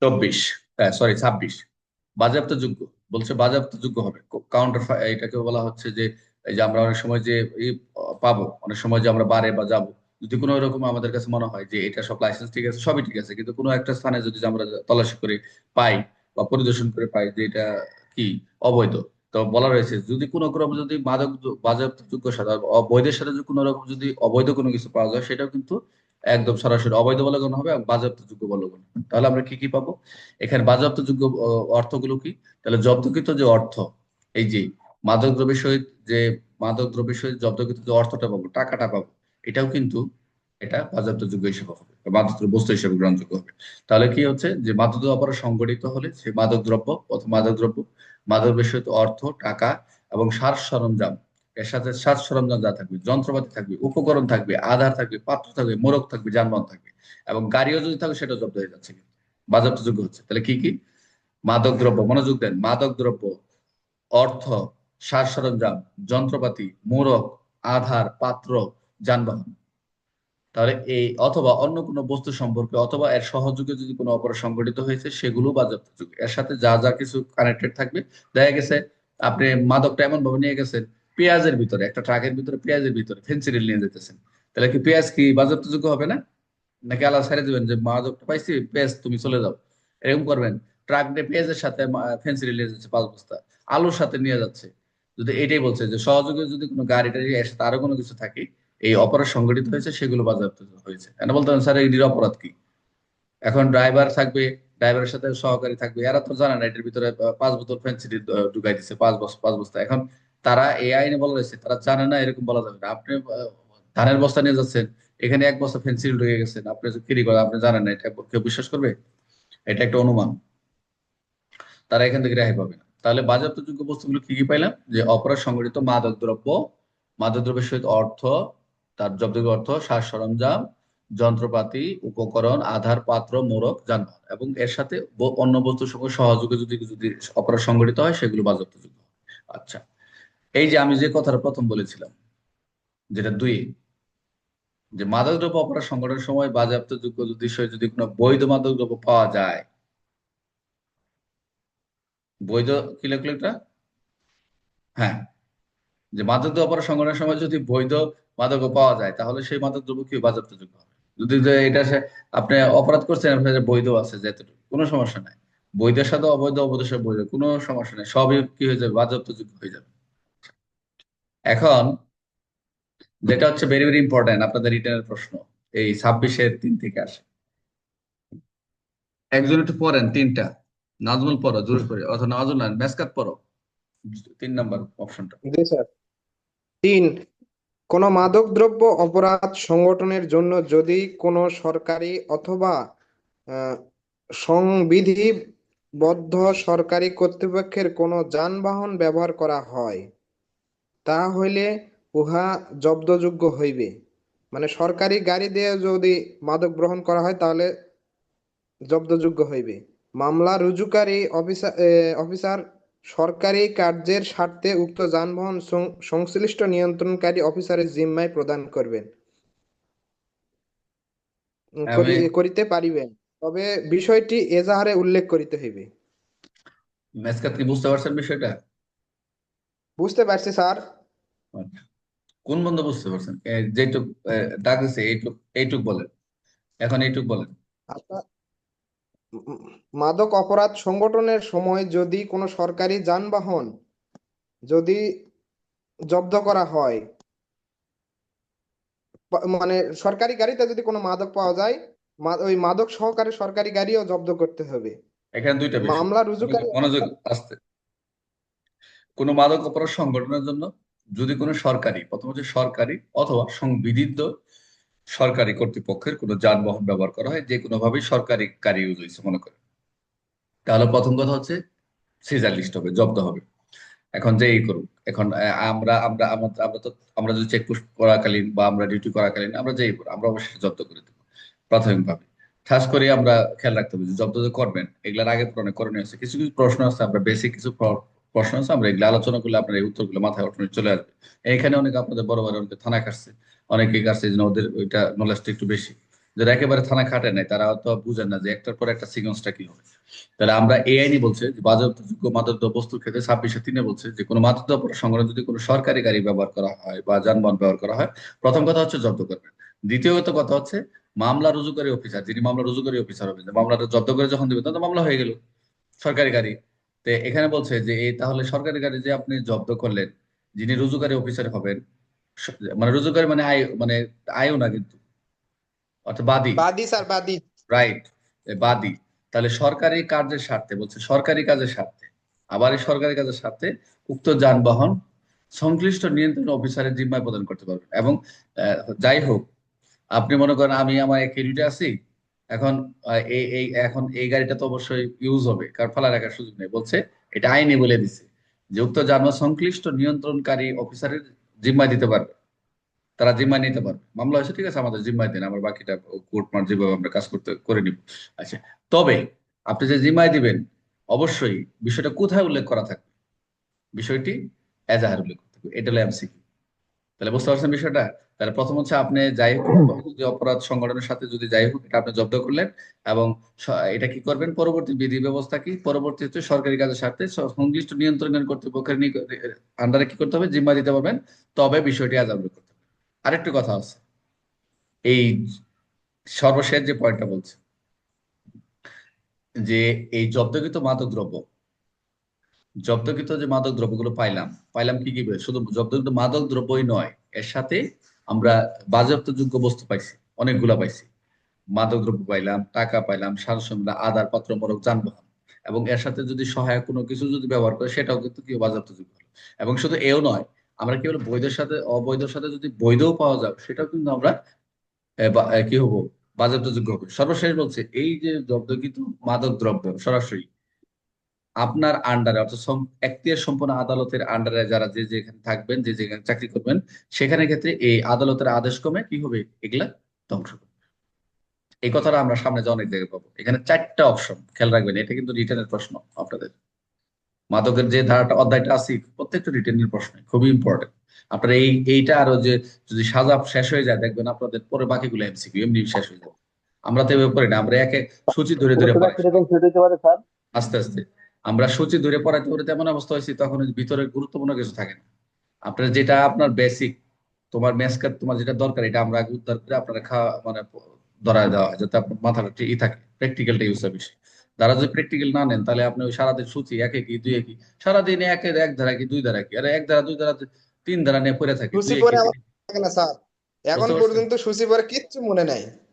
24, sorry 26, বাজেয়াপ্তযোগ্য। বলছে বাজেয়াপ্তযোগ্য হবে। Counter, এটাকে বলা হচ্ছে যে এই যে আমরা অনেক সময় যে পাবো, অনেক সময় যে আমরা বারে বা যাবো, যদি কোনো এরকম আমাদের কাছে মনে হয় যে এটা সব লাইসেন্স ঠিক আছে, সবই ঠিক আছে, কিন্তু কোনো একটা স্থানে যদি আমরা তল্লাশি করে পাই বা পরিদর্শন করে পাই যে এটা কি অবৈধ, তো বলা রয়েছে যদি কোনো ক্রমে যদি মাদক বাজেয়াপ্তযোগ্যের সাথে অবৈধের সাথে যদি কোনো রকম যদি অবৈধ কোনো কিছু পাওয়া যায়, সেটাও কিন্তু একদম সরাসরি অবৈধ বলে গণ্য হবে এবং বাজেয়াপ্তযোগ্য বলে গণ্য হবে। তাহলে আমরা কি কি পাবো এখানে? বাজেয়াপ্তযোগ্য অর্থগুলো কি? তাহলে জব্দকৃত যে অর্থ, এই যে মাদক দ্রব্যের সহিত যে মাদক দ্রব্যের সহিত জব্দকৃত যে অর্থটা পাবো, টাকাটা পাবো, এটাও কিন্তু এটা বাজেয়াপ্তযোগ্য হিসেবে হবে বা মাদক দ্রব্য বস্তু হিসেবে গ্রহণযোগ্য হবে। তাহলে কি হচ্ছে যে মাদক দ্রব্য অপরাধ সংগঠিত হলে সে মাদক দ্রব্য অথবা মাদক দ্রব্য, মাদক দ্রব্যের সহিত অর্থ, টাকা এবং সাজ সরঞ্জাম, এর সাথে সাজ সরঞ্জাম যা থাকবে, যন্ত্রপাতি থাকবে, উপকরণ থাকবে, আধার থাকবে, পাত্র থাকবে, মোড়ক থাকবে, যানবাহন থাকবে এবং গাড়িও যদি থাকে সেটা জব্দ হয়ে যাচ্ছে, বাজেয়াপ্তযোগ্য হচ্ছে। তাহলে কি কি? মাদক দ্রব্য, মনোযোগ দেন, মাদক দ্রব্য, অর্থ, সাজ সরঞ্জাম, যন্ত্রপাতি, মোড়ক, আধার, পাত্র, যানবাহন। তাহলে এই অথবা অন্য কোনো বস্তু সম্পর্কে অথবা এর সহযোগে যদি কোনো অপরাধ সংঘটিত হয়েছে সেগুলো বাজেয়াপ্তযোগ্য। এর সাথে যা যা কিছু কানেক্টেড থাকবে, দেখা গেছে আপনি মাদকটা এমন ভাবে নিয়ে গেছেন, পেঁয়াজের ভিতরে, একটা ট্রাকের ভিতরে পেঁয়াজের ভিতরে ফেন্সিডিল নিয়ে যেতেছেন, তাহলে কি পেঁয়াজ কি বাজেয়াপ্তযোগ্য হবে না? নাকি আলাদা ছেড়ে দিবেন যে মাদকটা পাইছি, পেঁয়াজ তুমি চলে যাও, এরকম করবেন? ট্রাক দিয়ে পেঁয়াজের সাথে ফেন্সিডিল নিয়ে যাচ্ছে 5 বস্তা, আলুর সাথে নিয়ে যাচ্ছে, যদি এটাই বলছে যে সহযোগে যদি কোনো গাড়ি টাড়ি এর সাথে আরো কোনো কিছু থাকে, এই অপরাধ সংঘটিত হয়েছে, সেগুলো বাজেয়াপ্ত হয়েছে। এটা বলতে পারেন স্যার এটির অপরাধ কি? এখন ড্রাইভার থাকবে, ড্রাইভারের সাথে সহকারী থাকবে, এরা তো জানে না এটার ভিতরে 5 বোতল ফেন্সিডিল ঢুকাই দিচ্ছে, 5 বস্তা। এখন তারা এই আইনে বলা রয়েছে তারা জানে না, এরকম বলা যাবে না। আপনি ধানের বস্তা নিয়ে যাচ্ছেন, এখানে 1 বস্তা ফেন্সিডিল ঢুকে গেছেন, আপনি যে কি করেন আপনি জানেন না, এটা কেউ বিশ্বাস করবে? এটা একটা অনুমান, তারা এখান থেকে রেহাই পাবে না। তাহলে বাজেয়াপ্তযোগ্য বস্তুগুলো কি কি পাইলাম? যে অপরাধ সংগঠিত মাদক দ্রব্য, মাদক দ্রব্যের সহিত অর্থ, তার জব্দযোগ্য অর্থ, সাজ সরঞ্জাম, যন্ত্রপাতি, উপকরণ, আধার, পাত্র, মোড়ক, যানবাহন এবং এর সাথে অন্য বস্তুর সঙ্গে সহযোগে যদি যদি অপরাধ সংগঠিত হয় সেগুলো বাজেয়াপ্তযোগ্য। আচ্ছা, এই যে আমি যে কথাটা প্রথম বলেছিলাম, যেটা 2, যে মাদকদ্রব্য অপরাধ সংগঠনের সময় বাজেয়াপ্তযোগ্য বিষয়ে যদি কোনো বৈধ মাদকদ্রব্য পাওয়া যায়, বৈধ, কি লেখলো এটা? হ্যাঁ, যে মাদকদ্রব্য অপরাধ সংগঠনের সময় যদি বৈধ মাদকও পাওয়া যায়, তাহলে সেই মাদকদ্রব্য কি বাজেয়াপ্তযোগ্য হবে। যদি যে এটা সে আপনি অপরাধ করছেন, আপনার কাছে বৈধ আছে যেহেতু, কোনো সমস্যা নাই। বৈধের সাথে অবৈধ, অবৈধের সাথে বৈধ, কোনো সমস্যা নেই, সবই কি হয়ে যাবে, বাজেয়াপ্তযোগ্য হয়ে যাবে। এখন যেটা হচ্ছে ভেরি ভেরি ইম্পর্টেন্ট, আপনাদের রিটার্নের প্রশ্ন এই 26-এর 3 থেকে আসে। একজন একটু পড়েন 3টা, নাজমুল পড়ো জোরে করে, অথবা নাজমুল না, মেসকাত পড়ো 3 নাম্বার অপশনটা। জি স্যার। 3, কোন মাদকদ্রব্য অপরাধ সংগঠনের জন্য যদি কোনো সরকারি অথবা আহ, সংবিধিবদ্ধ সরকারি কর্তৃপক্ষের কোনো যানবাহন ব্যবহার করা হয়, তা হইলে উহা জব্দযোগ্য হইবে। মানে সরকারি গাড়ি দিয়ে যদি মাদক গ্রহণ করা হয় তাহলে জব্দযোগ্য হইবে। মামলা রুজুকারী অফিসার সরকারি কার্যের স্বার্থে উক্ত যানবাহন সংশ্লিষ্ট নিয়ন্ত্রণকারী অফিসারের জিম্মায় প্রদান করবেন, আমি করিতে পারিবেন, তবে বিষয়টি এজাহারে উল্লেখ করিতে হইবে। মেসকাত কি বুঝতে পারছেন বিষয়টা? বুঝতে পারছি স্যার। আচ্ছা। কোন বন্ধু বুঝতে পারছেন? যেটুক দাগ দিছে এইটুক, এইটুক বলেন, এখন এইটুক বলেন। আপনার মাদক অপরাধ সংগঠনের সময় যদি কোনো সরকারি যানবাহন যদি জব্দ করা হয়, মানে সরকারি গাড়িতে যদি কোনো মাদক পাওয়া যায়, ওই মাদক সহকারে সরকারি গাড়িও জব্দ করতে হবে। এখানে 2টা বিষয়, মামলা মনোযোগ রুজুকারী মনোযোগ, আসতে। কোনো মাদক অপরাধ সংগঠনের জন্য যদি কোনো সরকারি, প্রথম হচ্ছে সরকারি অথবা সংবিধিত সরকারি কর্তৃপক্ষের কোনো যানবাহন ব্যবহার করা হয়, যে কোনো ভাবে সরকারি গাড়ি ইউজ হয়েছে মনে করে, তাহলে প্রথম কথা হচ্ছে সিজার লিস্ট হবে, জব্দ হবে। এখন যে এই করুক, এখন আমরা আমরা আমরা আমরা তো আমরা যদি চেকপোস্ট করাকালীন বা আমরা ডিউটি করাকালীন আমরা যেই করবো, আমরা অবশ্যই জব্দ করে দেবো প্রাথমিকভাবে। খাস করে আমরা খেয়াল রাখতে হবে যে জব্দ যে করবেন, এগুলোর আগে অনেক করণীয় আছে, কিছু কিছু প্রশ্ন আছে, আমরা বেসিক কিছু প্রশ্ন আছে, আমরা এগুলো আলোচনা করলে আপনার এই উত্তরগুলো মাথায় অটোমেটিক চলে আসবে। এখানে অনেকে আপনাদের বড় বড় অনেকে থানায় কাটছে, অনেকে কাটছে, এই জন্য ওদের ওইটা নলেজটা একটু বেশি। যারা একেবারে থানা খাটে নাই তারা হয়তো বুঝেন না যে একটার পর একটা সিকোয়েন্সটা কি হবে। তাহলে আমরা এই আইনই বলছে যে বাজারযোগ্য মাদকদ্রব্য বস্তুর ক্ষেত্রে 26-3 বলছে যে কোনো মাদকদ্রব্য সংগ্রহ যদি কোনো সরকারি গাড়ি ব্যবহার করা হয় বা যানবাহন ব্যবহার করা হয়, প্রথম কথা হচ্ছে জব্দ করবেন। দ্বিতীয়ত কথা হচ্ছে মামলা রুজুকারী অফিসার, যিনি মামলা রুজুকারী অফিসার হবেন, যে মামলাটা জব্দ করে যখন দিবেন তখন তো মামলা হয়ে গেল সরকারি গাড়ি। তো এখানে বলছে যে এই তাহলে সরকারি গাড়ি যে আপনি জব্দ করলেন, যিনি রুজুকারী অফিসার হবেন, মানে রুজুকারী মানে আয় মানে আয়ও না কিন্তু, অর্থাৎ বাদী, বাদী স্যার, বাদী। রাইট, বাদী। তাহলে সরকারি কাজের স্বার্থে বলছে, সরকারি কাজের স্বার্থে, আবার এই সরকারি কাজের স্বার্থে উক্ত যানবাহন সংশ্লিষ্ট নিয়ন্ত্রণ অফিসারের জিম্মায় প্রদান করতে পারবেন। এবং যাই হোক, আপনি মনে করেন আমি আমার এক ইউনিটে আছি, এখন এখন এই গাড়িটা তো অবশ্যই ইউজ হবে, কারণ ফেলা রাখার সুযোগ নেই, বলছে এটা আইনি বলে দিছে যে উক্ত যানবাহন সংশ্লিষ্ট নিয়ন্ত্রণকারী অফিসারের জিম্মায় দিতে পারবে, তারা জিম্মায় নিতে পারবে। মামলা হয়েছে, ঠিক আছে, আমাদের জিম্মায় দেন, আমরা বাকিটা কোর্ট মার যেভাবে আমরা কাজ করতে করে নিব। আচ্ছা, তবে আপনি যে জিম্মায় দিবেন, অবশ্যই বিষয়টা কোথায় উল্লেখ করা থাকবে, বিষয়টি এজাহার উল্লেখ করতে হবে। এটা হলো এমসিকিউ। তাহলে বুঝতে পারছেন বিষয়টা? তাহলে প্রথম হচ্ছে আপনি যাই হোক, যদি অপরাধ সংগঠনের সাথে যদি যাই হোক এটা আপনি জব্দ করলেন, এবং এটা কি করবেন, পরবর্তী বিধি ব্যবস্থা কি, পরবর্তী হচ্ছে সরকারি কাজের স্বার্থে সংশ্লিষ্ট নিয়ন্ত্রণ কর্তৃপক্ষের আন্ডারে কি করতে হবে, জিম্মা দিতে পারবেন, তবে বিষয়টি আজ আপলোড করতে হবে। আরেকটু কথা আছে, এই সর্বশেষ যে পয়েন্টটা বলছে যে এই জব্দকৃত মাদক দ্রব্য, জব্দকৃত যে মাদক দ্রব্যগুলো পাইলাম, পাইলাম কি কি শুধু জব্দকৃত মাদক দ্রব্যই নয়, এর সাথে আমরা বাজেয়াপ্তযোগ্য বস্তু পাইছি, অনেকগুলা পাইছি। মাদক দ্রব্য পাইলাম, টাকা পাইলাম, সারসংখ্যা, আধার পত্র, মোড়ক, যানবাহন, এবং এর সাথে যদি সহায়ক কোনো কিছু যদি ব্যবহার করে সেটাও কিন্তু কি বাজেয়াপ্তযোগ্য হলো। এবং শুধু এও নয়, আমরা কি হলো বৈধের সাথে অবৈধের সাথে যদি বৈধও পাওয়া যাবে সেটাও কিন্তু আমরা কি হবো, বাজেয়াপ্তযোগ্য হবে। সর্বশেষ বলছে এই যে জব্দকৃত মাদক দ্রব্য সরাসরি আপনার আন্ডারে, অর্থাৎ এখতিয়ার সম্পন্ন আদালতের আন্ডারে যারা যে যেখানে থাকবেন, যে যেখানে চাকরি করবেন, সেখানে ক্ষেত্রে এই আদালতের আদেশ ক্রমে কি হবে, এগুলা ধ্বংস হবে। এই কথাটা আমরা সামনে যে অনেক জায়গায় পাবো। এখানে 4টা অপশন, খেয়াল রাখবেন, এটা কিন্তু রিটেনের প্রশ্ন আপনাদের। মাদকের যে ধারাটা অধ্যায়টা আছে প্রত্যেকটা রিটেনের প্রশ্ন খুবই ইম্পর্টেন্ট। আপনার এইটা আরো যে যদি সাজা শেষ হয়ে যায় দেখবেন আপনাদের পরে বাকিগুলো এমসিকিউ এমনি শেষ হয়ে যাবে। আমরা তো এভাবে করি না, আমরা একে সূচি ধরে ধরে কতটা পড়াই কিরকম সেট হতে পারে স্যার? আস্তে আস্তে। আমরা সূচি ধরে পড়াইতে পড়াইতে এমন অবস্থা হয়েছে তখন ওই ভিতরে গুরুত্বপূর্ণ কিছু থাকে না। আপনার যেটা আপনার বেসিক, তোমার ম্যাথ তোমার যেটা দরকার এটা আমরা আগে উদ্ধার করে আপনারা খাওয়া মানে ধরায় দেওয়া হয়, যাতে আপনার মাথাটা ই থাকে, প্র্যাকটিক্যালটা ইউজ হয় বেশি। যারা যদি প্র্যাকটিক্যাল না নেন তাহলে আপনি ওই সারাদিন সূচি একে কি দুই কি, সারাদিন এক ধারা কি দুই ধারা কি, আরে এক ধারা দুই ধারা তিন ধারা নিয়ে পড়ে থাকে, সূচি দুই কি। পরে আমার থাকে না স্যার, এখন বুঝতে পারছেন? পর্যন্ত সূচি পরে কিচ্ছু মনে নাই।